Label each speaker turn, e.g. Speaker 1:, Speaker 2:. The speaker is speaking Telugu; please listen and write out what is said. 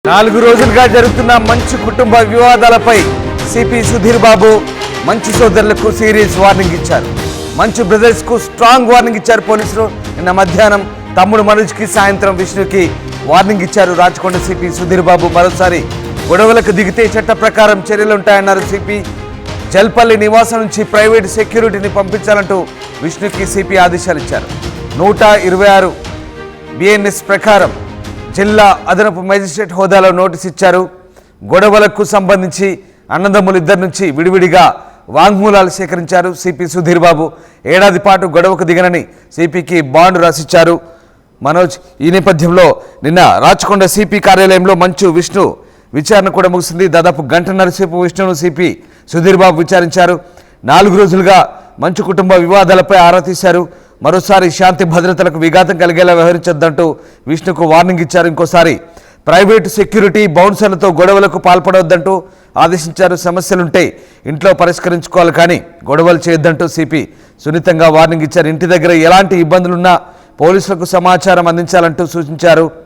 Speaker 1: 4 రోజులుగా జరుగుతున్న మంచు కుటుంబ వివాదాలపై సిపి సుధీర్ బాబు మంచు సోదరులకు సీరియస్ వార్నింగ్ ఇచ్చారు. మంచు బ్రదర్స్ కు స్ట్రాంగ్ వార్నింగ్ ఇచ్చారు పోలీసులు. నిన్న మధ్యాహ్నం తమ్ముడు మనోజ్కి, సాయంత్రం విష్ణుకి వార్నింగ్ ఇచ్చారు రాచకొండ సిపి సుధీర్ బాబు. మరోసారి గొడవలకు దిగితే చట్ట ప్రకారం చర్యలుంటాయన్నారు సిపి. జల్పల్లి నివాసం నుంచి ప్రైవేట్ సెక్యూరిటీని పంపించాలంటూ విష్ణుకి సిపి ఆదేశాలు ఇచ్చారు. 126 బిఎన్ఎస్ ప్రకారం జిల్లా అదనపు మేజిస్ట్రేట్ హోదాలో నోటీస్ ఇచ్చారు. గొడవలకు సంబంధించి అన్నదమ్ములు ఇద్దరి నుంచి విడివిడిగా వాంగ్మూలాలు సేకరించారు సిపి సుధీర్ బాబు. ఏడాది పాటు గొడవకు దిగనని సిపికి బాండ్ రాసిచ్చారు మనోజ్. ఈ నేపథ్యంలో నిన్న రాచకొండ సిపి కార్యాలయంలో మంచు విష్ణు విచారణ కూడా ముగిసింది. దాదాపు గంటన్నర సేపు విష్ణును సిపి సుధీర్ బాబు విచారించారు. 4 రోజులుగా మంచు కుటుంబ వివాదాలపై ఆరా తీశారు. మరోసారి శాంతి భద్రతలకు విఘాతం కలిగేలా వ్యవహరించొద్దంటూ విష్ణుకు వార్నింగ్ ఇచ్చారు. ఇంకోసారి ప్రైవేటు సెక్యూరిటీ బౌన్సర్లతో గొడవలకు పాల్పడవద్దంటూ ఆదేశించారు. సమస్యలుంటే ఇంట్లో పరిష్కరించుకోవాలి, కానీ గొడవలు చేయొద్దంటూ సిపి సున్నితంగా వార్నింగ్ ఇచ్చారు. ఇంటి దగ్గర ఎలాంటి ఇబ్బందులున్నా పోలీసులకు సమాచారం అందించాలంటూ సూచించారు.